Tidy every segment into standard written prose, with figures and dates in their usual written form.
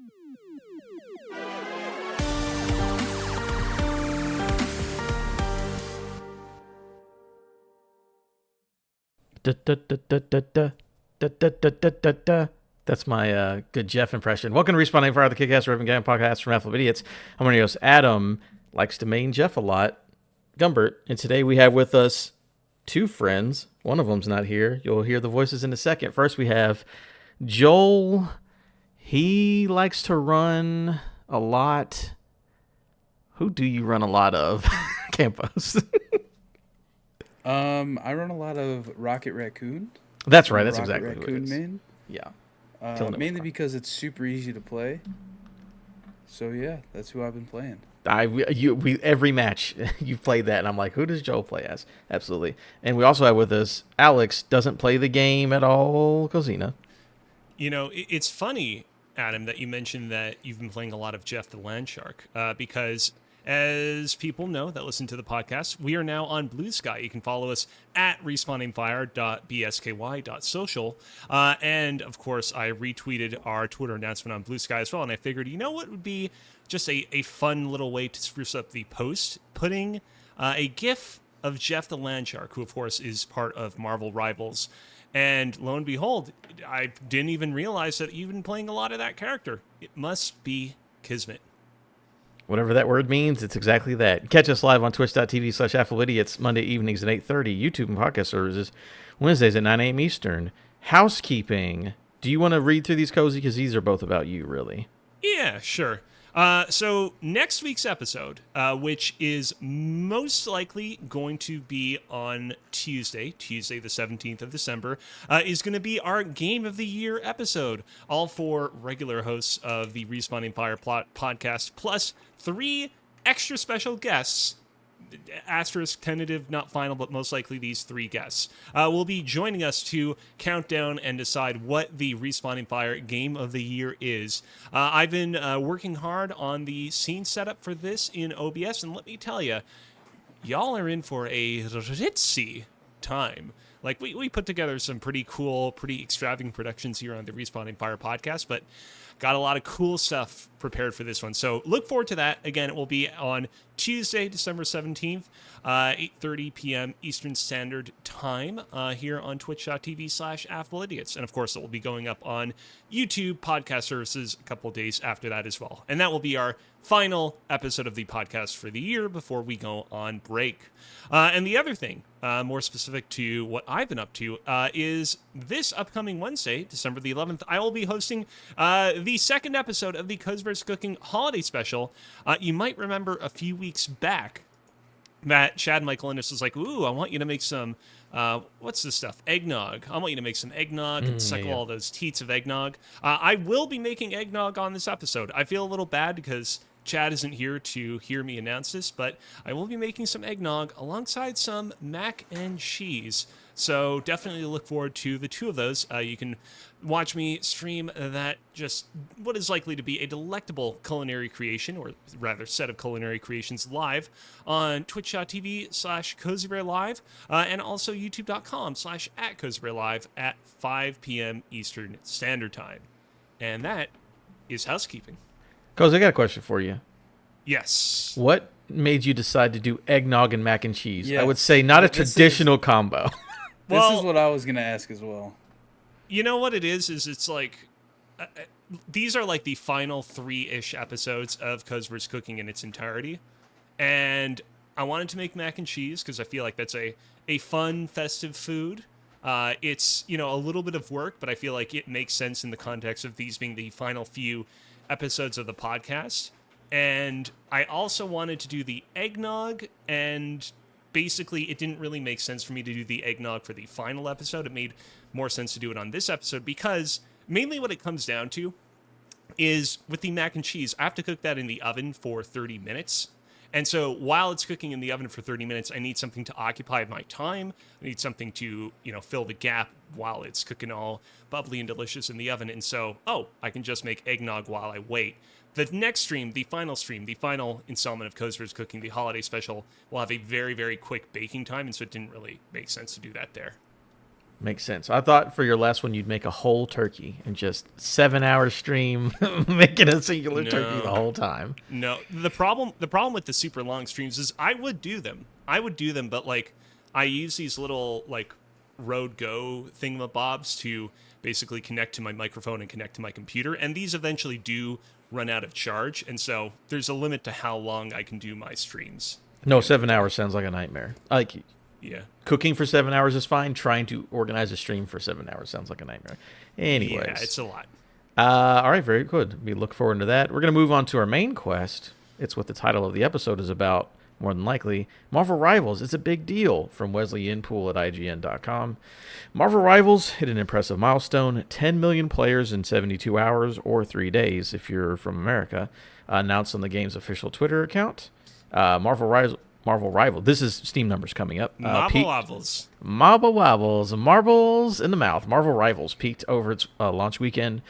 Da, da, da, da, da, da. Da, da, da, da, da, da. That's my good Jeff impression. Welcome to Respawning Fire, the Kick-Ass Ribbon Gang podcast from Affable Idiots. I'm one of your hosts, Adam. Likes to main Jeff a lot, Gumbert. And today we have with us two friends. One of them's not here. You'll hear the voices in a second. First, we have Joel. He likes to run a lot. Who do you run a lot of? Campos. I run a lot of Rocket Raccoon. That's right. That's Rocket exactly Raccoon who it is. main. Yeah. Mainly because it's super easy to play. So yeah, that's who I've been playing. Every match you've played that, and I'm like, who does Joel play as? Absolutely. And we also have with us Alex. Doesn't play the game at all. Cosina. You know, it's funny, Adam, that you mentioned that you've been playing a lot of Jeff the Landshark, because as people know that listen to the podcast, we are now on Blue Sky. You can follow us at respawningfire.bsky.social. And, of course, I retweeted our Twitter announcement on Blue Sky as well, and I figured, you know what would be just a fun little way to spruce up the post? Putting a GIF of Jeff the Landshark, who, of course, is part of Marvel Rivals. And lo and behold, I didn't even realize that you've been playing a lot of that character. It must be Kismet. Whatever that word means, it's exactly that. Catch us live on twitch.tv/AffleIdiots Monday evenings at 8:30, YouTube and podcast services Wednesdays at 9 a.m. Eastern. Housekeeping. Do you want to read through these, Cozy? Because these are both about you, really. Yeah, sure. So next week's episode, which is most likely going to be on Tuesday the 17th of December, is going to be our Game of the Year episode. All four regular hosts of the Respawning Fire podcast, plus 3 extra special guests. Asterisk, tentative, not final, but most likely these 3 guests will be joining us to count down and decide what the Respawning Fire Game of the Year is. I've been working hard on the scene setup for this in OBS, and let me tell you, y'all are in for a ritzy time. Like, we put together some pretty cool, pretty extravagant productions here on the Respawning Fire podcast, but got a lot of cool stuff prepared for this one. So look forward to that. Again, it will be on Tuesday, December 17th, 8:30 p.m. Eastern Standard Time here on twitch.tv/AffableIdiots. And of course, it will be going up on YouTube podcast services a couple of days after that as well. And that will be our final episode of the podcast for the year before we go on break. And the other thing, more specific to what I've been up to, is this upcoming Wednesday, December the 11th, I will be hosting the second episode of the Cosverse Cooking Holiday Special. You might remember a few weeks back that Chad Michael Ennis was like, ooh, I want you to make some, what's this stuff? Eggnog. I want you to make some eggnog and suckle all those teats of eggnog. I will be making eggnog on this episode. I feel a little bad because Chad isn't here to hear me announce this, but I will be making some eggnog alongside some mac and cheese. So definitely look forward to the 2 of those. You can watch me stream that, just what is likely to be a delectable culinary creation, or rather set of culinary creations, live on twitch.tv/CozyBearLive and also youtube.com/@CozyBearLive at 5 p.m. Eastern Standard Time. And that is housekeeping. Cozy, I got a question for you. Yes. What made you decide to do eggnog and mac and cheese? Yes. I would say not a traditional combo. This is what I was going to ask as well. You know what it is it's like, these are like the final 3-ish episodes of Cosverse Cooking in its entirety. And I wanted to make mac and cheese because I feel like that's a fun, festive food. It's, a little bit of work, but I feel like it makes sense in the context of these being the final few episodes of the podcast. And I also wanted to do the eggnog, and basically it didn't really make sense for me to do the eggnog for the final episode. It made more sense to do it on this episode because mainly what it comes down to is with the mac and cheese, I have to cook that in the oven for 30 minutes. And so while it's cooking in the oven for 30 minutes, I need something to occupy my time. I need something to, fill the gap while it's cooking all bubbly and delicious in the oven. And so, I can just make eggnog while I wait. The next stream, the final installment of Cosverse Cooking, the holiday special, will have a very, very quick baking time. And so it didn't really make sense to do that there. Makes sense. I thought for your last one you'd make a whole turkey and just 7 hour stream making a singular turkey the No. whole time. No, the problem with the super long streams is I would do them. But like I use these little like Rode Go thingamabobs to basically connect to my microphone and connect to my computer, and these eventually do run out of charge, and so there's a limit to how long I can do my streams. No, 7 hours sounds like a nightmare. Like Yeah. cooking for 7 hours is fine. Trying to organize a stream for 7 hours sounds like a nightmare. Anyways, Yeah, it's a lot. all right, very good. We look forward to that. We're going to move on to our main quest. It's what the title of the episode is about, more than likely. Marvel Rivals. It's a big deal, from Wesley Inpool at IGN.com. Marvel Rivals hit an impressive milestone, 10 million players in 72 hours, or 3 days if you're from America, announced on the game's official Twitter account. Marvel Rival. This is Steam numbers coming up. Marble wobbles. Marble Wobbles. Marbles in the mouth. Marvel Rivals peaked over its launch weekend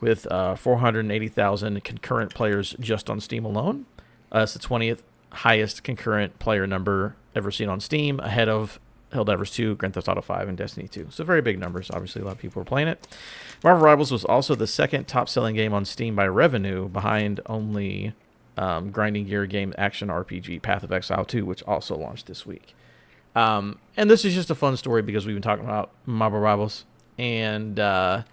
with 480,000 concurrent players just on Steam alone. It's the 20th highest concurrent player number ever seen on Steam, ahead of Helldivers 2, Grand Theft Auto 5, and Destiny 2. So very big numbers. Obviously, a lot of people were playing it. Marvel Rivals was also the second top-selling game on Steam by revenue, behind only grinding gear game action RPG Path of Exile 2, which also launched this week. And this is just a fun story because we've been talking about Marvel Rivals, and I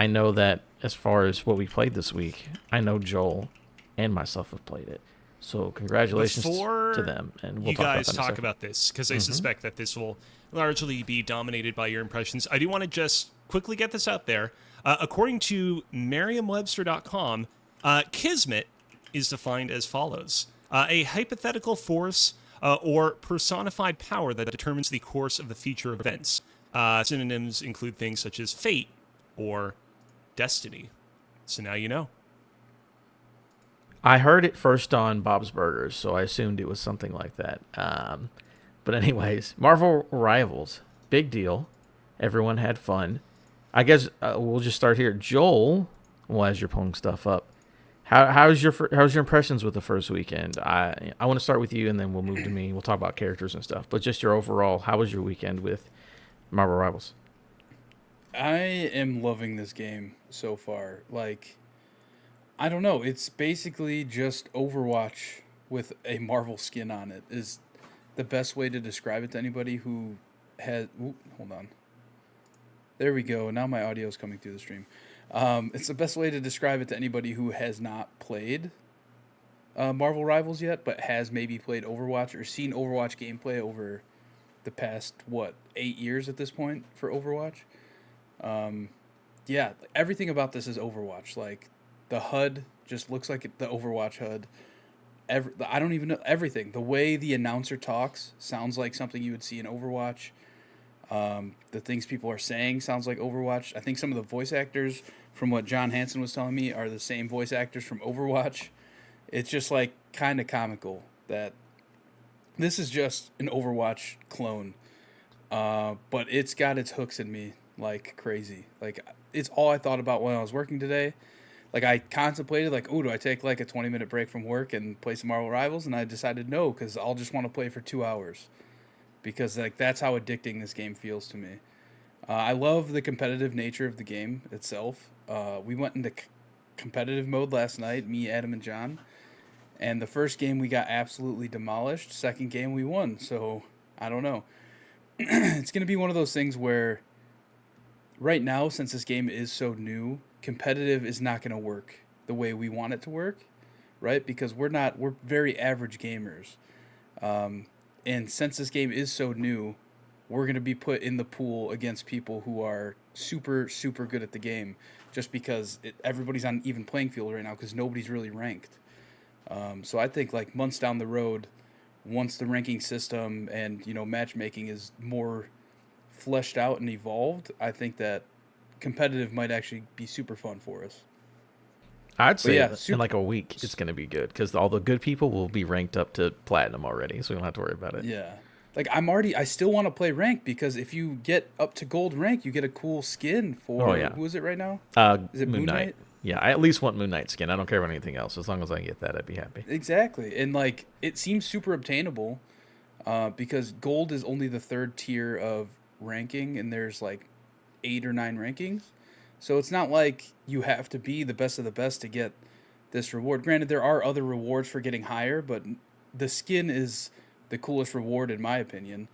know that as far as what we played this week, I know Joel and myself have played it. So congratulations to them. And we'll you guys talk about this, because I suspect that this will largely be dominated by your impressions. I do want to just quickly get this out there. According to Merriam-Webster.com, Kismet is defined as follows: a hypothetical force or personified power that determines the course of the future events. Synonyms include things such as fate or destiny. So now you know. I heard it first on Bob's Burgers, so I assumed it was something like that. But anyways, Marvel Rivals, big deal. Everyone had fun. I guess we'll just start here. Joel, well, as you're pulling stuff up, how's your impressions with the first weekend? I want to start with you, and then we'll move to me. We'll talk about characters and stuff. But just your overall, how was your weekend with Marvel Rivals? I am loving this game so far. Like, I don't know. It's basically just Overwatch with a Marvel skin on it is the best way to describe it to anybody who has... Ooh, hold on. There we go. Now my audio is coming through the stream. It's the best way to describe it to anybody who has not played Marvel Rivals yet, but has maybe played Overwatch or seen Overwatch gameplay over the past, 8 years at this point for Overwatch. Yeah, everything about this is Overwatch. Like, the HUD just looks like the Overwatch HUD. I don't even know everything. The way the announcer talks sounds like something you would see in Overwatch. The things people are saying sounds like Overwatch. I think some of the voice actors, from what John Hansen was telling me, are the same voice actors from Overwatch. It's just like kind of comical that this is just an Overwatch clone. But it's got its hooks in me like crazy. Like, it's all I thought about when I was working today. Like, I contemplated, like, do I take, like, a 20-minute break from work and play some Marvel Rivals? And I decided no, because I'll just want to play for 2 hours. Because, like, that's how addicting this game feels to me. I love the competitive nature of the game itself. We went into competitive mode last night, me, Adam, and John. And the first game we got absolutely demolished. Second game we won. So, I don't know. It's going to be one of those things where right now, since this game is so new, competitive is not going to work the way we want it to work, right? Because we're very average gamers. And since this game is so new, we're going to be put in the pool against people who are super, super good at the game just because everybody's on an even playing field right now because nobody's really ranked. So I think, like, months down the road, once the ranking system and, matchmaking is more fleshed out and evolved, I think that competitive might actually be super fun for us. I'd say in like a week it's going to be good because all the good people will be ranked up to platinum already, so we don't have to worry about it. Yeah. Like, I still want to play rank because if you get up to gold rank, you get a cool skin for, who is it right now? Is it Moon Knight? Yeah, I at least want Moon Knight skin. I don't care about anything else. As long as I can get that, I'd be happy. Exactly. And, like, it seems super obtainable because gold is only the third tier of ranking, and there's like 8 or 9 rankings. So it's not like you have to be the best of the best to get this reward. Granted, there are other rewards for getting higher, but the skin is the coolest reward in my opinion.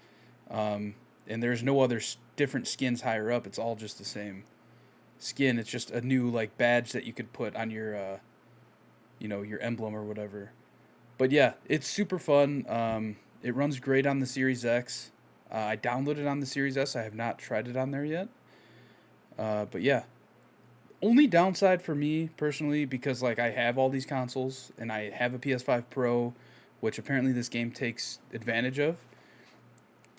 And there's no other different skins higher up. It's all just the same skin. It's just a new like badge that you could put on your, your emblem or whatever. But yeah, it's super fun. It runs great on the Series X. I downloaded it on the Series S. I have not tried it on there yet. But yeah, only downside for me personally, because like I have all these consoles and I have a PS5 Pro, which apparently this game takes advantage of,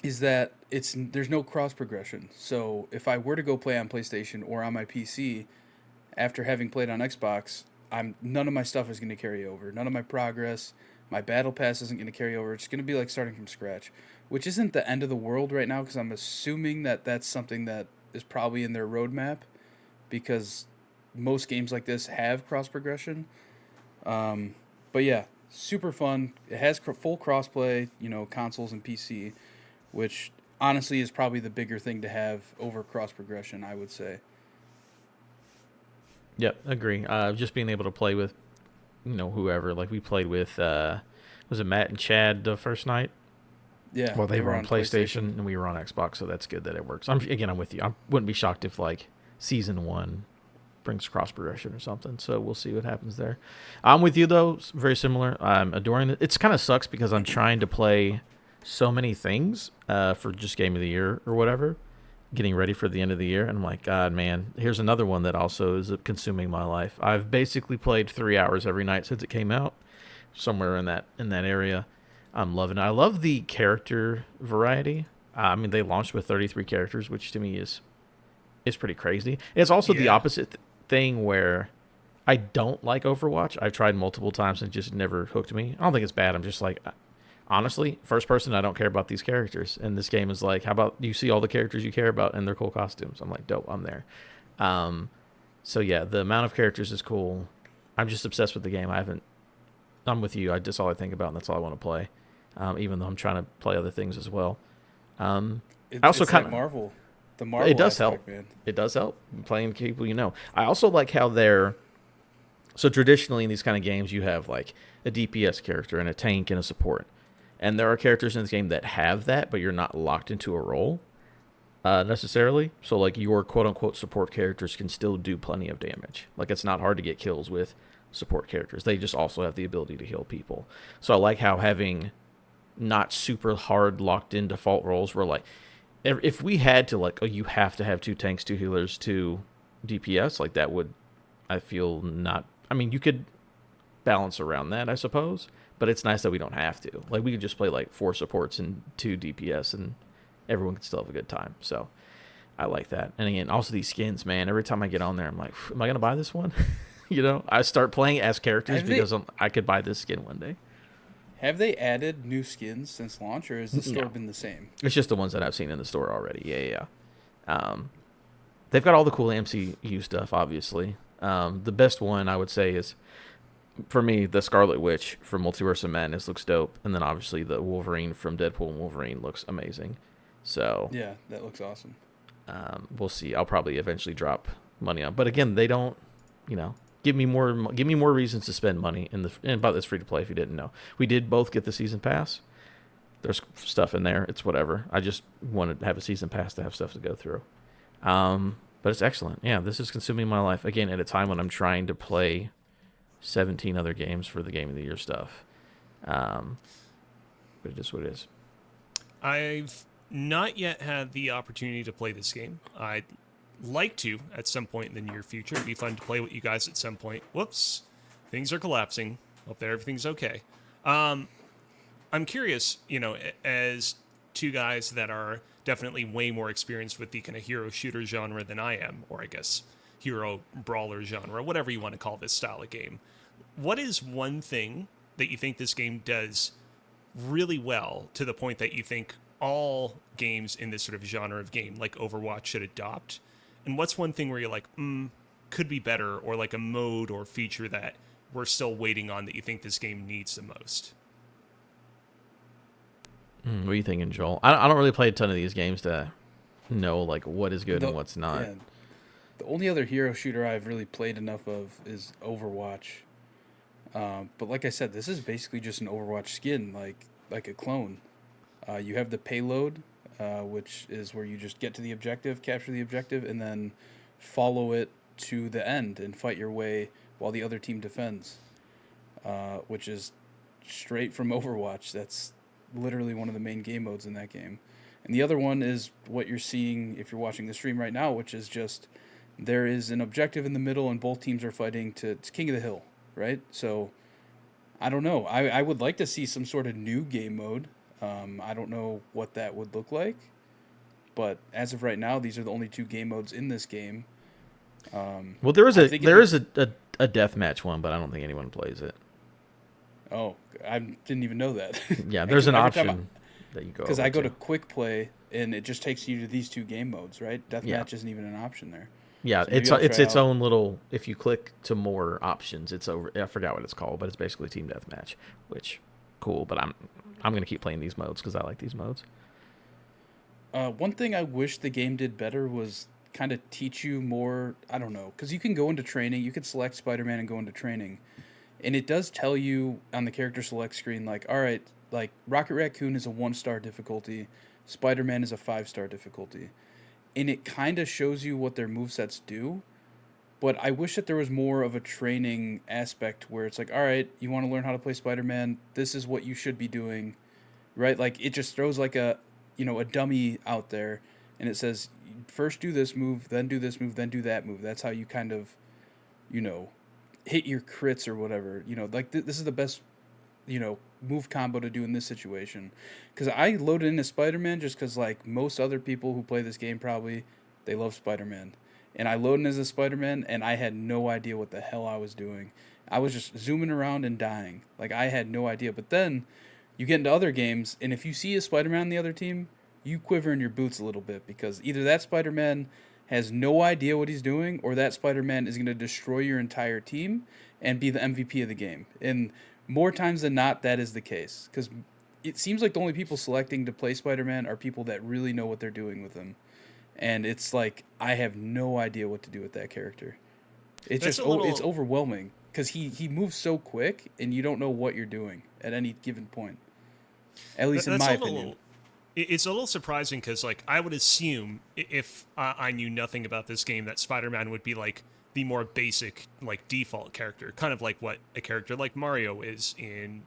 is that there's no cross progression. So if I were to go play on PlayStation or on my PC after having played on Xbox, none of my stuff is going to carry over. None of my progress, my battle pass isn't going to carry over. It's going to be like starting from scratch, which isn't the end of the world right now, because I'm assuming that that's something that is probably in their roadmap, because most games like this have cross progression. But yeah, super fun. It has full crossplay, consoles and PC, which honestly is probably the bigger thing to have over cross progression, I would say. Yep, agree. Just being able to play with, whoever. Like we played with, was it Matt and Chad the first night? Yeah. Well, they were on PlayStation and we were on Xbox, so that's good that it works. I'm with you. I wouldn't be shocked if like Season 1 brings cross progression or something. So we'll see what happens there. I'm with you though. It's very similar. I'm adoring it. It's kind of sucks because I'm trying to play so many things for just Game of the Year or whatever, getting ready for the end of the year. And I'm like, God, man, here's another one that also is consuming my life. I've basically played 3 hours every night since it came out, somewhere in that area. I'm loving it. I love the character variety. They launched with 33 characters, which to me is pretty crazy. It's also the opposite thing where I don't like Overwatch. I've tried multiple times and it just never hooked me. I don't think it's bad. I'm just like, honestly, first person, I don't care about these characters. And this game is like, how about you see all the characters you care about and their cool costumes? I'm like, dope, I'm there. So yeah, the amount of characters is cool. I'm just obsessed with the game. I'm with you. That's all I think about, and that's all I want to play. Even though I'm trying to play other things as well. I also it's kind like of Marvel. The Marvel. It does aspect, help. Man. It does help playing people. I also like how so traditionally in these kind of games you have like a DPS character and a tank and a support, and there are characters in this game that have that, but you're not locked into a role necessarily. So like your quote unquote support characters can still do plenty of damage. Like it's not hard to get kills with support characters. They just also have the ability to heal people. So I like how having not super hard locked in default roles where like if we had to like, oh, you have to have 2 tanks, 2 healers, 2 DPS, like that would, I feel not, you could balance around that, I suppose, but it's nice that we don't have to. Like we could just play like 4 supports and 2 DPS and everyone can still have a good time. So I like that. And again, also these skins, man, every time I get on there, I'm like, am I going to buy this one? I start playing as characters because I could buy this skin one day. Have they added new skins since launch, or has the store been the same? It's just the ones that I've seen in the store already. Yeah. They've got all the cool MCU stuff, obviously. The best one I would say is, for me, the Scarlet Witch from Multiverse of Madness looks dope, and then obviously the Wolverine from Deadpool and Wolverine looks amazing. So yeah, that looks awesome. We'll see. I'll probably eventually drop money on, but again, they don't, give me more reasons to spend money and about this free to play. If you didn't know, we did both get the season pass. There's stuff in there. It's whatever. I just wanted to have a season pass to have stuff to go through. But it's excellent. Yeah, this is consuming my life again at a time when I'm trying to play 17 other games for the Game of the Year stuff. But it is what it is. I've not yet had the opportunity to play this game. I'd like to at some point in the near future. It'd be fun to play with you guys at some point. Whoops, things are collapsing. Hope that everything's okay. I'm curious, as 2 guys that are definitely way more experienced with the kind of hero shooter genre than I am, or I guess hero brawler genre, whatever you want to call this style of game. What is one thing that you think this game does really well to the point that you think all games in this sort of genre of game, like Overwatch, should adopt? And what's one thing where you're like, could be better, or like a mode or feature that we're still waiting on that you think this game needs the most? What are you thinking, Joel? I don't really play a ton of these games to know like what is good and what's not. Yeah, the only other hero shooter I've really played enough of is Overwatch. But like I said, this is basically just an Overwatch skin, like a clone. You have the payload, which is where you just get to the objective, capture the objective, and then follow it to the end and fight your way while the other team defends, which is straight from Overwatch. That's literally one of the main game modes in that game. And the other one is what you're seeing if you're watching the stream right now, which is just there is an objective in the middle and both teams are fighting to it's King of the Hill, right? So I don't know. I would like to see some sort of new game mode. I don't know what that would look like, but as of right now, these are the only two game modes in this game. Well, there is I a think there is a deathmatch one, but I don't think anyone plays it. Oh, I didn't even know that. Yeah, there's an Every time option that you go because over I go to quick play and it just takes you to these two game modes, right? Deathmatch Yeah. isn't even an option there. Yeah, So maybe it's I'll it's try its out- own little. If you click to more options, it's over. I forgot what it's called, but it's basically team deathmatch, which cool. But I'm gonna keep playing these modes because I like these modes. One thing I wish the game did better was kind of teach you more. I don't know, because you can go into training. You can select Spider-Man and go into training, and it does tell you on the character select screen, like, all right, like Rocket Raccoon is a 1-star difficulty, Spider-Man is a 5-star difficulty, and it kind of shows you what their movesets do. But I wish that there was more of a training aspect where it's like, all right, you want to learn how to play Spider-Man, this is what you should be doing, right? Like it just throws like a dummy out there, and it says first do this move, then do this move, then do that move. That's how you kind of, you know, hit your crits or whatever. Like this is the best, move combo to do in this situation. Because I loaded into Spider-Man just because like most other people who play this game probably they love Spider-Man, and I loaded in as a Spider-Man and I had no idea what the hell I was doing. I was just zooming around and dying. Like I had no idea. But then you get into other games, and if you see a Spider-Man on the other team, you quiver in your boots a little bit because either that Spider-Man has no idea what he's doing, or that Spider-Man is going to destroy your entire team and be the MVP of the game. And more times than not, that is the case because it seems like the only people selecting to play Spider-Man are people that really know what they're doing with him. And it's like I have no idea what to do with that character. It's That's just a little- it's overwhelming because he moves so quick and you don't know what you're doing at any given point. At least in That's my a little- opinion. It's a little surprising because, like, I would assume if I knew nothing about this game that Spider-Man would be like the more basic, like, default character, kind of like what a character like Mario is in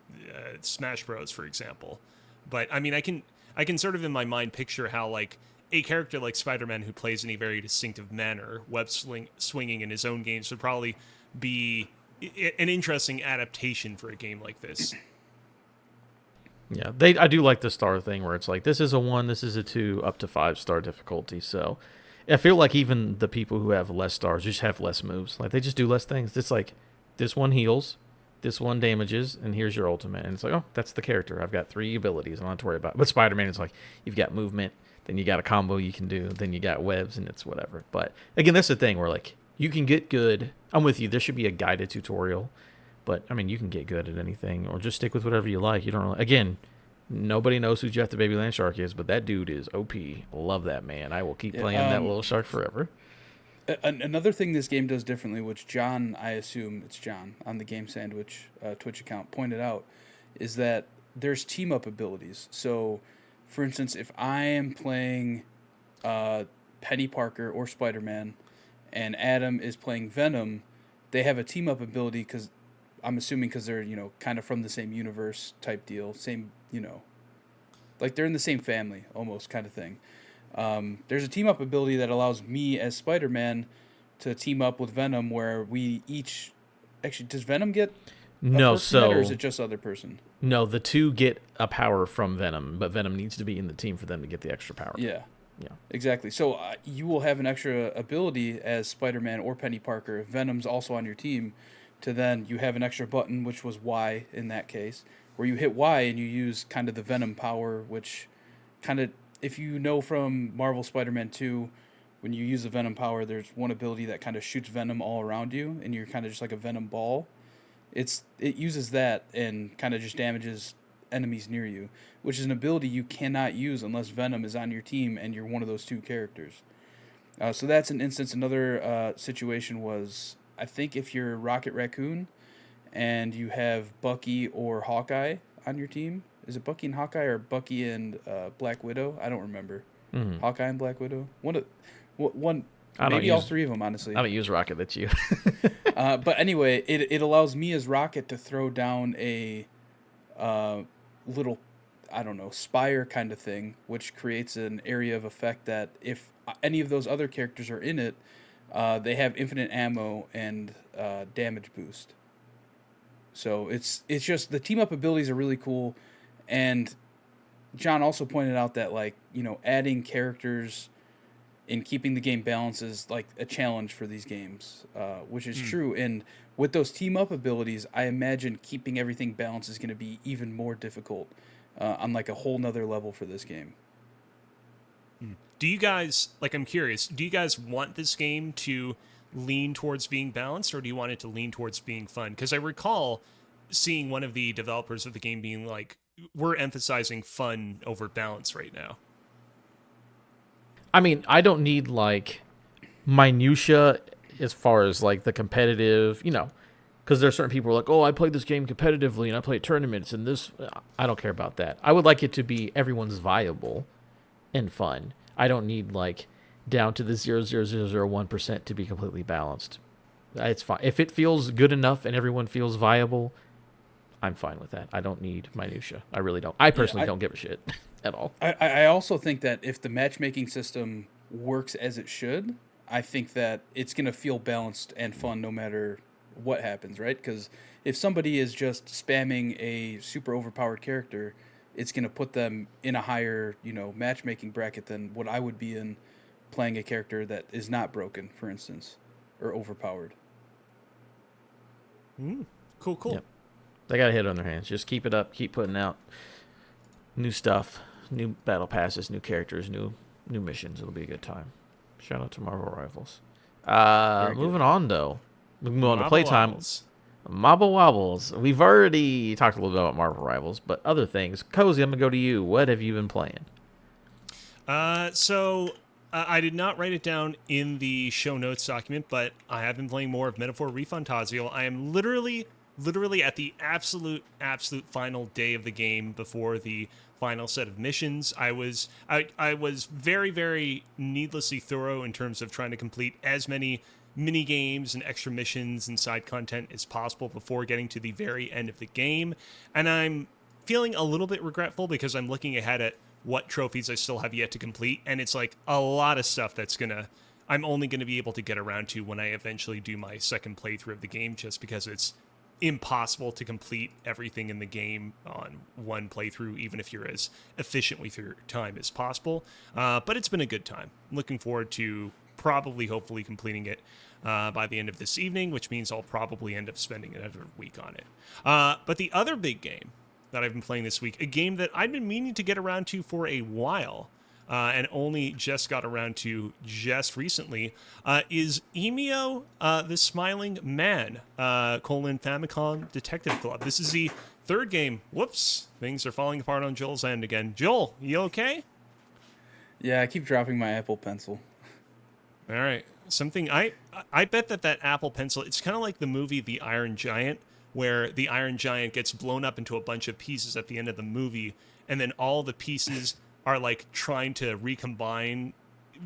Smash Bros, for example. But I mean, I can sort of in my mind picture how like a character like Spider-Man who plays in a very distinctive manner, swinging in his own games, would probably be an interesting adaptation for a game like this. Yeah, I do like the star thing where it's like this is a 1, this is a 2, up to 5-star difficulty. So I feel like even the people who have less stars just have less moves. Like they just do less things. It's like this one heals, this one damages, and here's your ultimate. And it's like, oh, that's the character. I've got 3 abilities. I don't have to worry about it. But Spider-Man is like you've got movement, then you got a combo you can do, then you got webs, and it's whatever. But again, that's the thing where like you can get good. I'm with you. There should be a guided tutorial. But I mean, you can get good at anything, or just stick with whatever you like. You don't really, again, nobody knows who Jeff the Baby Land Shark is, but that dude is OP. Love that man. I will keep playing that little shark forever. Another thing this game does differently, which John, I assume it's John on the Game Sandwich Twitch account pointed out, is that there's team up abilities. So, for instance, if I am playing Penny Parker or Spider-Man, and Adam is playing Venom, they have a team up ability because I'm assuming because they're, kind of from the same universe type deal. Same, like they're in the same family almost kind of thing. There's a team up ability that allows me as Spider-Man to team up with Venom where we each... Actually, does Venom get No, perk from that, so or is it just other person? no, the 2 get a power from Venom, but Venom needs to be in the team for them to get the extra power. Yeah. Yeah. Exactly. So you will have an extra ability as Spider-Man or Penny Parker if Venom's also on your team to then you have an extra button, which was Y in that case, where you hit Y and you use kind of the Venom power, which kind of, if you know from Marvel Spider-Man 2, when you use the Venom power, there's one ability that kind of shoots Venom all around you, and you're kind of just like a Venom ball. It uses that and kind of just damages enemies near you, which is an ability you cannot use unless Venom is on your team and you're one of those two characters. So that's an instance. Another situation was, I think, if you're Rocket Raccoon and you have Bucky or Hawkeye on your team. Is it Bucky and Hawkeye or Bucky and Black Widow? I don't remember. Hawkeye and Black Widow. One. Maybe all three of them, honestly. I don't use Rocket. That's you. But anyway, it allows me as Rocket to throw down a little, I don't know, spire kind of thing, which creates an area of effect that if any of those other characters are in it, they have infinite ammo and damage boost. So it's just the team up abilities are really cool, and John also pointed out that, like, you know, adding characters and keeping the game balanced is like a challenge for these games, which is true. And with those team up abilities, I imagine keeping everything balanced is going to be even more difficult on like a whole nother level for this game. Do you guys, like, I'm curious, do you guys want this game to lean towards being balanced, or do you want it to lean towards being fun? Because I recall seeing one of the developers of the game being like, we're emphasizing fun over balance right now. I mean, I don't need like minutia as far as like the competitive, you know, because there's certain people who are like, oh, I played this game competitively and I play tournaments and this. I don't care about that. I would like it to be everyone's viable and fun. I don't need like down to the 0.00001% to be completely balanced. It's fine. If it feels good enough and everyone feels viable, I'm fine with that. I don't need minutia. I really don't. I personally don't give a shit at all. I also think that if the matchmaking system works as it should, I think that it's going to feel balanced and fun no matter what happens, right? Because if somebody is just spamming a super overpowered character, it's going to put them in a higher, you know, matchmaking bracket than what I would be in playing a character that is not broken, for instance, or overpowered. Cool. Yep. They got a hit on their hands. Just keep it up. Keep putting out new stuff, new battle passes, new characters, new missions. It'll be a good time. Shout out to Marvel Rivals. Moving on, though. We move on to playtime. Marble Wobbles. We've already talked a little bit about Marvel Rivals, but other things. Cozy, I'm going to go to you. What have you been playing? So I did not write it down in the show notes document, but I have been playing more of Metaphor Refantasio. I am literally at the absolute final day of the game before the final set of missions. I was very, very needlessly thorough in terms of trying to complete as many mini games and extra missions and side content as possible before getting to the very end of the game. And I'm feeling a little bit regretful because I'm looking ahead at what trophies I still have yet to complete, and it's like a lot of stuff I'm only gonna be able to get around to when I eventually do my second playthrough of the game, just because it's impossible to complete everything in the game on one playthrough, even if you're as efficient with your time as possible. But it's been a good time. I'm looking forward to hopefully completing it by the end of this evening, which means I'll probably end up spending another week on it. But the other big game that I've been playing this week, a game that I've been meaning to get around to for a while, and only just got around to just recently, is Emio, the Smiling Man, Famicom Detective Club. This is the third game. Whoops, things are falling apart on Joel's end again. Joel, you okay? Yeah, I keep dropping my Apple Pencil. All right. I bet that Apple Pencil, it's kind of like the movie The Iron Giant, where the Iron Giant gets blown up into a bunch of pieces at the end of the movie, and then all the pieces are like trying to recombine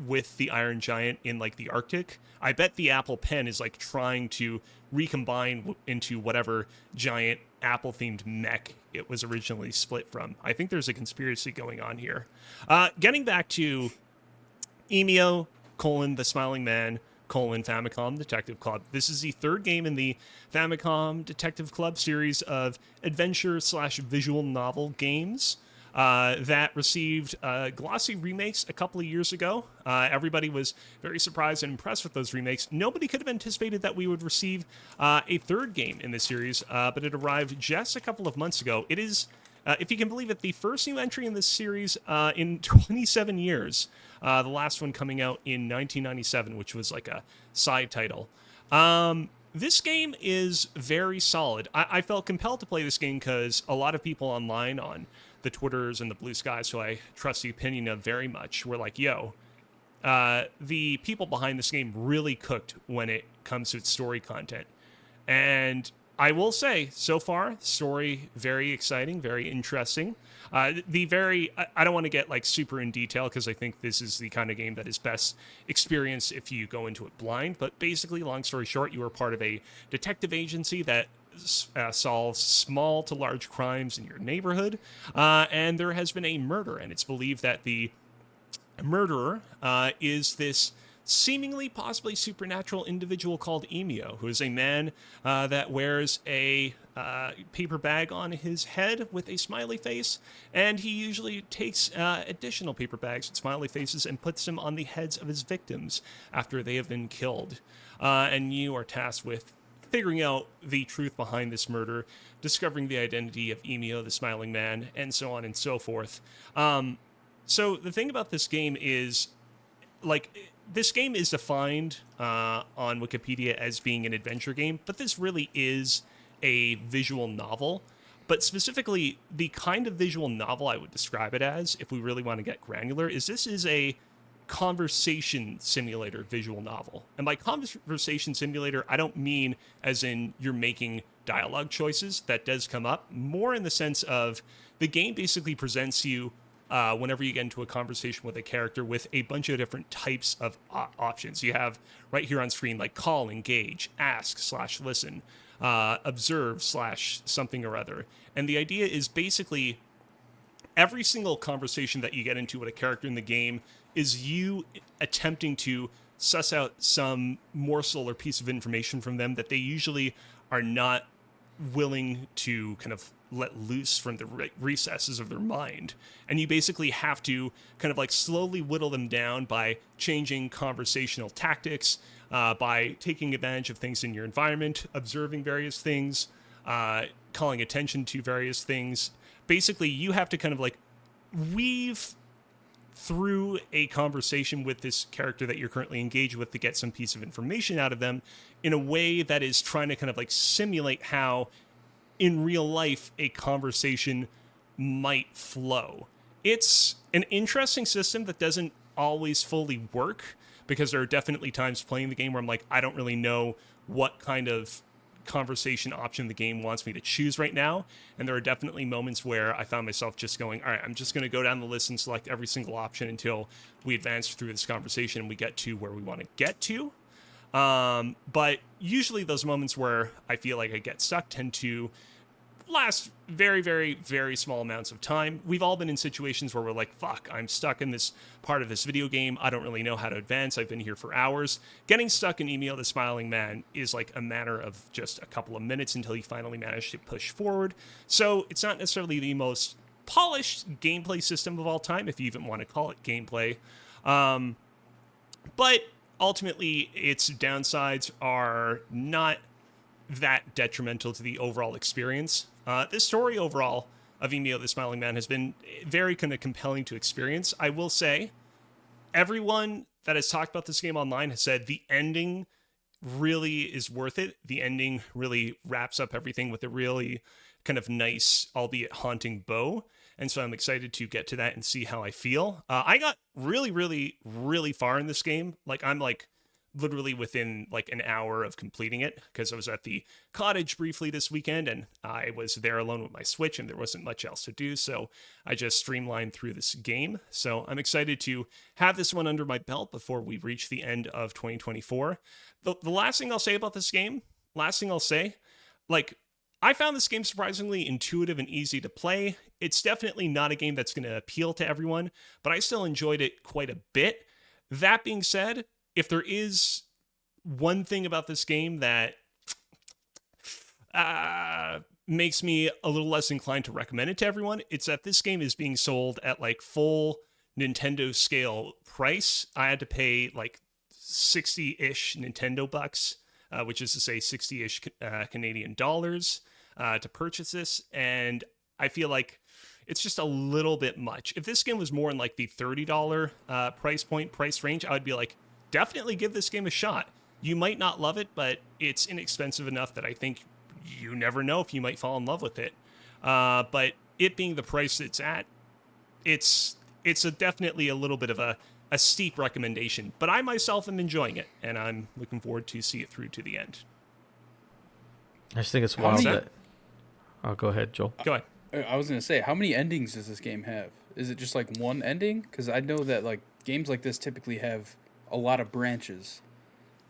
with the Iron Giant in like the Arctic. I bet the Apple Pen is like trying to recombine into whatever giant Apple-themed mech it was originally split from. I think there's a conspiracy going on here. Getting back to Emio, the Smiling Man, Famicom Detective Club. This is the third game in the Famicom Detective Club series of adventure/visual novel games that received glossy remakes a couple of years ago. Everybody was very surprised and impressed with those remakes. Nobody could have anticipated that we would receive a third game in this series, but it arrived just a couple of months ago. It is, if you can believe it, the first new entry in this series in 27 years. The last one coming out in 1997, which was like a side title. This game is very solid. I felt compelled to play this game because a lot of people online on the Twitters and the Blue Skies, who I trust the opinion of very much, were like, yo, the people behind this game really cooked when it comes to its story content. And I will say, so far, story very exciting, very interesting. I don't want to get like super in detail because I think this is the kind of game that is best experienced if you go into it blind. But basically, long story short, you are part of a detective agency that solves small to large crimes in your neighborhood. And there has been a murder, and it's believed that the murderer is this seemingly possibly supernatural individual called Emio, who is a man that wears a paper bag on his head with a smiley face, and he usually takes additional paper bags with smiley faces and puts them on the heads of his victims after they have been killed. And you are tasked with figuring out the truth behind this murder, discovering the identity of Emio, the smiling man, and so on and so forth. So the thing about this game is, like, this game is defined on Wikipedia as being an adventure game, but this really is a visual novel. But specifically, the kind of visual novel I would describe it as, if we really want to get granular, is this is a conversation simulator visual novel. And by conversation simulator, I don't mean as in you're making dialogue choices. That does come up. More in the sense of the game basically presents you whenever you get into a conversation with a character with a bunch of different types of options. You have right here on screen like call, engage, ask / listen, observe / something or other. And the idea is basically every single conversation that you get into with a character in the game is you attempting to suss out some morsel or piece of information from them that they usually are not willing to kind of let loose from the recesses of their mind. And you basically have to kind of like slowly whittle them down by changing conversational tactics, by taking advantage of things in your environment, observing various things, calling attention to various things. Basically, you have to kind of like weave through a conversation with this character that you're currently engaged with to get some piece of information out of them in a way that is trying to kind of like simulate how in real life a conversation might flow. It's an interesting system that doesn't always fully work because there are definitely times playing the game where I'm like, I don't really know what kind of conversation option the game wants me to choose right now. And there are definitely moments where I found myself just going, all right, I'm just going to go down the list and select every single option until we advance through this conversation and we get to where we want to get to. But usually those moments where I feel like I get stuck tend to last very, very, very small amounts of time. We've all been in situations where we're like, fuck, I'm stuck in this part of this video game. I don't really know how to advance. I've been here for hours. Getting stuck in Emio the Smiling Man is like a matter of just a couple of minutes until you finally manage to push forward. So it's not necessarily the most polished gameplay system of all time, if you even want to call it gameplay. But ultimately, its downsides are not that detrimental to the overall experience. The story overall of Emio the Smiling Man has been very kind of compelling to experience. I will say, everyone that has talked about this game online has said the ending really is worth it. The ending really wraps up everything with a really kind of nice, albeit haunting bow. And so I'm excited to get to that and see how I feel. I got really, really, really far in this game. Like, I'm like literally within like an hour of completing it because I was at the cottage briefly this weekend and I was there alone with my Switch and there wasn't much else to do. So I just streamlined through this game. So I'm excited to have this one under my belt before we reach the end of 2024. The last thing I'll say about this game, like, I found this game surprisingly intuitive and easy to play. It's definitely not a game that's going to appeal to everyone, but I still enjoyed it quite a bit. That being said, if there is one thing about this game that makes me a little less inclined to recommend it to everyone, it's that this game is being sold at like full Nintendo scale price. I had to pay like 60-ish Nintendo bucks, which is to say 60-ish Canadian dollars to purchase this. And I feel like it's just a little bit much. If this game was more in like the $30 price range, I would be like, definitely give this game a shot. You might not love it, but it's inexpensive enough that I think you never know if you might fall in love with it. But it being the price it's at, it's definitely a little bit of a steep recommendation. But I myself am enjoying it, and I'm looking forward to see it through to the end. I just think it's How wild many- that. Oh, go ahead, Joel. Go ahead. I was gonna say, how many endings does this game have? Is it just like one ending? Because I know that like games like this typically have a lot of branches.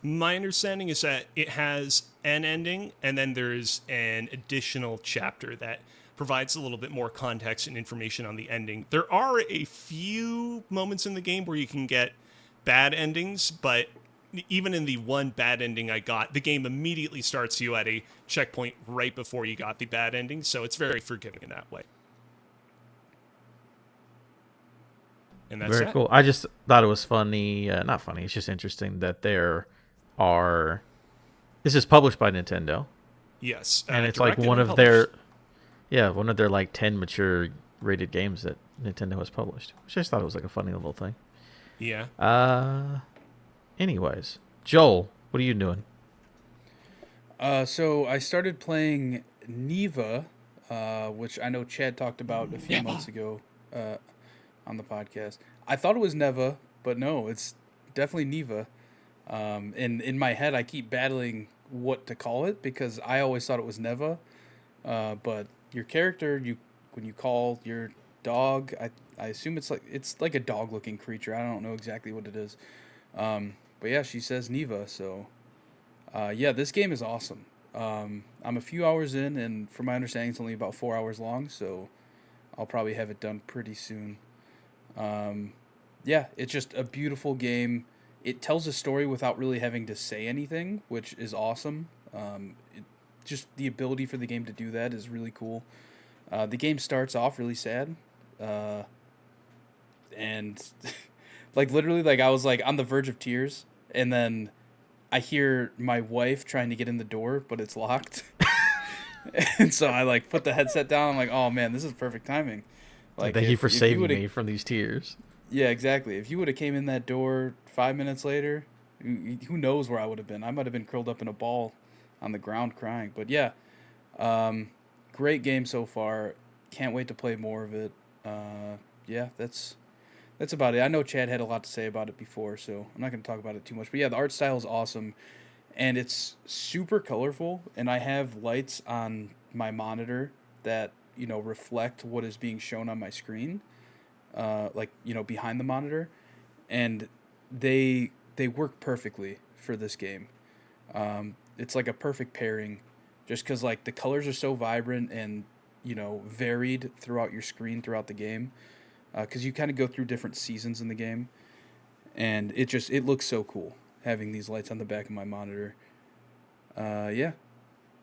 My understanding is that it has an ending, and then there's an additional chapter that provides a little bit more context and information on the ending. There are a few moments in the game where you can get bad endings, but even in the one bad ending I got, the game immediately starts you at a checkpoint right before you got the bad ending, so it's very forgiving in that way. And that's Very that. cool. I just thought it was funny. Not funny. It's just interesting that there are. This is published by Nintendo, Yes. and it's like directed one and of their, published. one of their like 10 mature rated games that Nintendo has published. Which I just thought it was like a funny little thing. Yeah. Anyways, Joel, what are you doing? So I started playing Neva, which I know Chad talked about a few months ago on the podcast. I thought it was Neva, but no, it's definitely Neva. And in my head, I keep battling what to call it because I always thought it was Neva. But your character, when you call your dog, I assume it's like a dog looking creature. I don't know exactly what it is. But yeah, she says Neva, so yeah, this game is awesome. I'm a few hours in, and from my understanding, it's only about 4 hours long, so I'll probably have it done pretty soon. Yeah, it's just a beautiful game. It tells a story without really having to say anything, which is awesome. Just the ability for the game to do that is really cool. The game starts off really sad, and like literally, like I was like on the verge of tears, and then I hear my wife trying to get in the door, but it's locked. And so I like put the headset down. I'm like, oh man, this is perfect timing. Like, Thank you for if saving would've- me from these tears. Yeah, exactly. If you would have came in that door 5 minutes later, who knows where I would have been? I might have been curled up in a ball on the ground crying. But yeah, great game so far. Can't wait to play more of it. Yeah, that's about it. I know Chad had a lot to say about it before, so I'm not going to talk about it too much. But yeah, the art style is awesome, and it's super colorful. And I have lights on my monitor that reflect what is being shown on my screen, like behind the monitor, and they work perfectly for this game. It's like a perfect pairing, just because like the colors are so vibrant and varied throughout your screen throughout the game, because you kind of go through different seasons in the game, and it looks so cool having these lights on the back of my monitor. Yeah,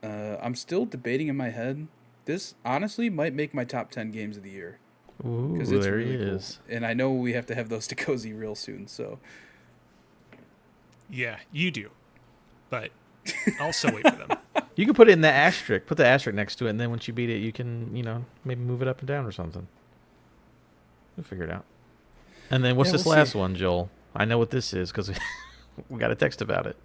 I'm still debating in my head. This honestly might make my top 10 games of the year. Ooh, Because it's there really he cool. is. And I know we have to have those to cozy real soon. So Yeah, you do. But I'll still wait for them. You can put it in the asterisk. Put the asterisk next to it, and then once you beat it, you can, maybe move it up and down or something. We'll figure it out. And then what's Yeah, this we'll last see. one, Joel? I know what this is because we got a text about it.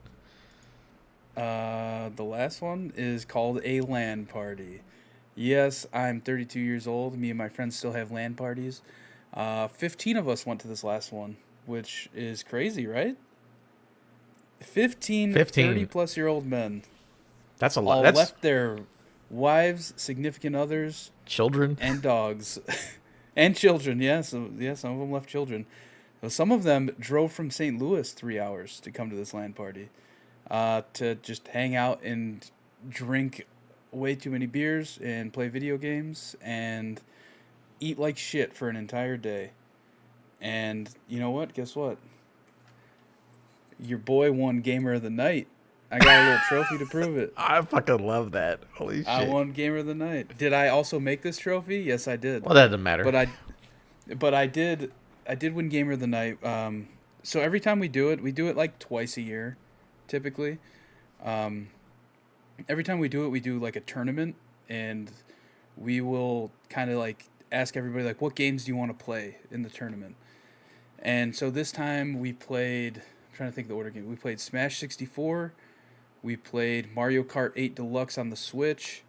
the last one is called a LAN party. Yes, I'm 32 years old. Me and my friends still have LAN parties. 15 of us went to this last one, which is crazy, right? 15 15. 30-plus-year-old men That's a lot. all That's left their wives, significant others, children. and dogs. And children, yeah. So, yeah, some of them left children. So some of them drove from St. Louis 3 hours to come to this LAN party, to just hang out and drink way too many beers and play video games and eat like shit for an entire day. And you know what? Guess what? Your boy won Gamer of the Night. I got a little trophy to prove it. I fucking love that. Holy shit. I won Gamer of the Night. Did I also make this trophy? Yes, I did. Well, that doesn't matter. But I did win Gamer of the Night. So every time we do it like twice a year, typically. Every time we do like a tournament, and we will kind of like ask everybody like, what games do you want to play in the tournament? And so this time we played, I'm trying to think of the order game. We played Smash 64. We played Mario Kart 8 Deluxe on the Switch.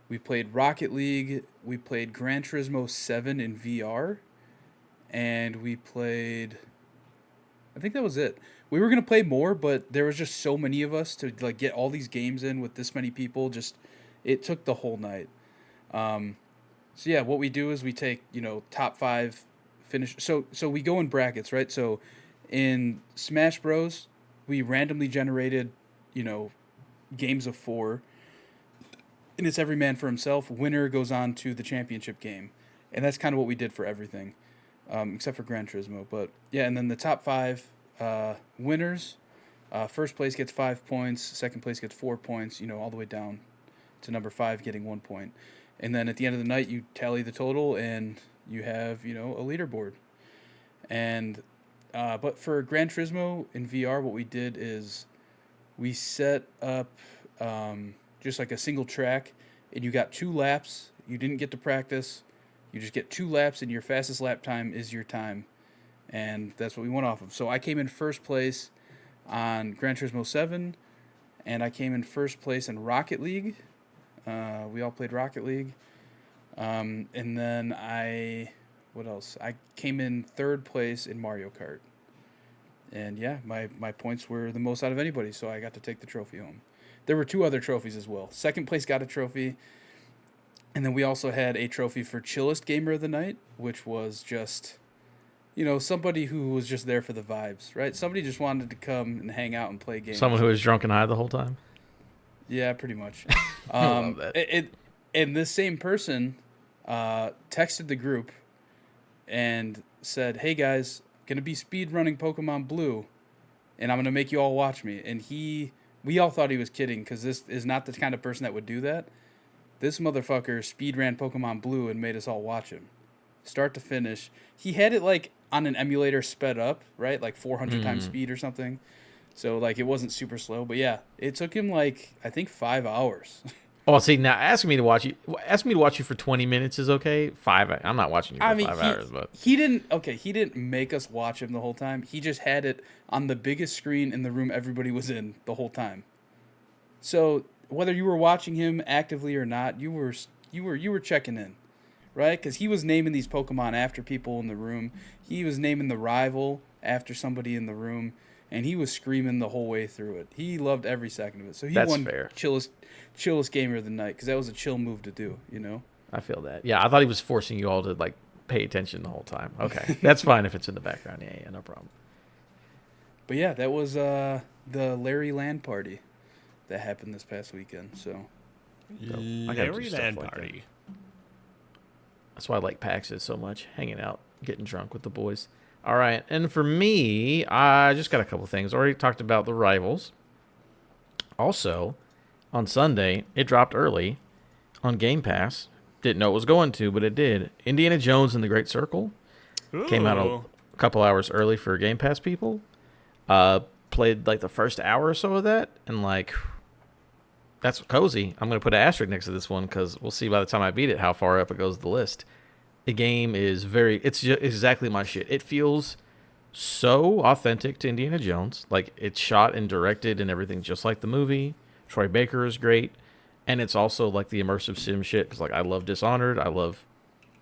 We played Rocket League. We played Gran Turismo 7 in VR. And we played... I think that was it. We were going to play more, but there was just so many of us to like get all these games in with this many people. Just it took the whole night. So yeah, what we do is we take, top 5 finish. So we go in brackets, right? So in Smash Bros, we randomly generated, games of 4. And it's every man for himself. Winner goes on to the championship game. And that's kind of what we did for everything, except for Gran Turismo. But yeah, and then the top 5 winners, first place gets 5 points, second place gets 4 points, all the way down to number 5 getting 1 point. And then at the end of the night, you tally the total and you have, a leaderboard. And but for Gran Turismo in VR, what we did is we set up just like a single track, and you got 2 laps. You didn't get to practice. You just get 2 laps, and your fastest lap time is your time. And that's what we went off of. So I came in first place on Gran Turismo 7, and I came in first place in Rocket League. We all played Rocket League. And then what else? I came in third place in Mario Kart. And yeah, my points were the most out of anybody, so I got to take the trophy home. There were 2 other trophies as well. Second place got a trophy, and then we also had a trophy for Chillest Gamer of the Night, which was just, somebody who was just there for the vibes, right? Somebody just wanted to come and hang out and play games. Someone who was drunk and high the whole time? Yeah, pretty much. I love that. And this same person texted the group and said, "Hey guys, gonna be speed running Pokemon Blue, and I'm gonna make you all watch me." And we all thought he was kidding because this is not the kind of person that would do that. This motherfucker speed ran Pokemon Blue and made us all watch him, start to finish. He had it like on an emulator sped up, right, like 400 times speed or something. So like it wasn't super slow, but yeah, it took him like I think 5 hours. Oh, see, now asking me to watch you for 20 minutes is okay. 5, I'm not watching you for 5 hours, but he didn't make us watch him the whole time. He just had it on the biggest screen in the room everybody was in the whole time. So whether you were watching him actively or not, you were checking in, right? Because he was naming these Pokemon after people in the room. He was naming the rival after somebody in the room. And he was screaming the whole way through it. He loved every second of it. So he That's won fair. chillest gamer of the night because that was a chill move to do, I feel that. Yeah, I thought he was forcing you all to like pay attention the whole time. Okay, that's fine if it's in the background. Yeah, no problem. But yeah, that was the Larry Land party that happened this past weekend. So I gotta do Larry stuff Land like Party. That's why I like PAX so much. Hanging out, getting drunk with the boys. All right, and for me, I just got a couple things. Already talked about the Rivals. Also, on Sunday, it dropped early on Game Pass. Didn't know it was going to, but it did. Indiana Jones and the Great Circle came out a couple hours early for Game Pass people. Played like the first hour or so of that, and like that's cozy. I'm gonna put an asterisk next to this one because we'll see by the time I beat it how far up it goes the list. The game is it's just exactly my shit. It feels so authentic to Indiana Jones. Like, it's shot and directed and everything just like the movie. Troy Baker is great. And it's also like the immersive sim shit. Because, like, I love Dishonored. I love,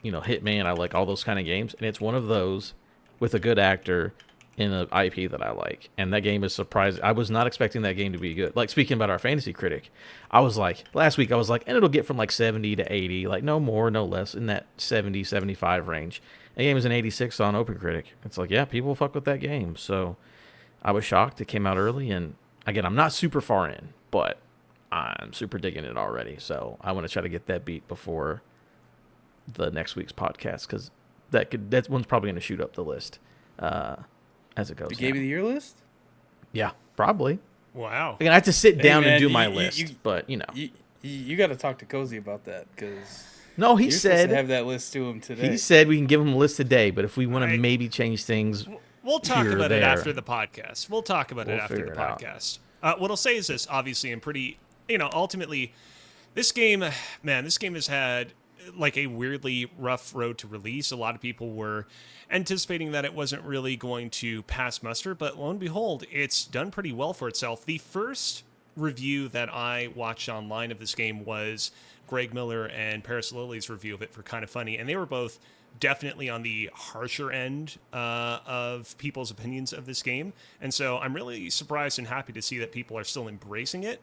Hitman. I like all those kind of games. And it's one of those with a good actor in an IP that I like. And that game is surprising. I was not expecting that game to be good. Like, speaking about our fantasy critic, last week I was like, and it'll get from like 70 to 80, like no more, no less, in that 70, 75 range. The game is an 86 on OpenCritic. It's like, yeah, people fuck with that game. So I was shocked. It came out early. And again, I'm not super far in, but I'm super digging it already. So I want to try to get that beat before the next week's podcast, because that one's probably going to shoot up the list. As it goes. The Game of the Year list? Yeah, probably. Wow. I have to sit down man, and do my list, but You got to talk to Cozy about that because no, he you're supposed said to have that list to him today. He said we can give him a list today, but if we want to Right. maybe change things, We'll talk here or about it there. after the podcast. We'll talk about it We'll after the figure it out. podcast. What I'll say is this, obviously, I'm pretty, ultimately, this game has had like a weirdly rough road to release. A lot of people were anticipating that it wasn't really going to pass muster, but lo and behold, it's done pretty well for itself. The first review that I watched online of this game was Greg Miller and Paris Lilly's review of it for Kind of Funny, and they were both definitely on the harsher end of people's opinions of this game. And so I'm really surprised and happy to see that people are still embracing it.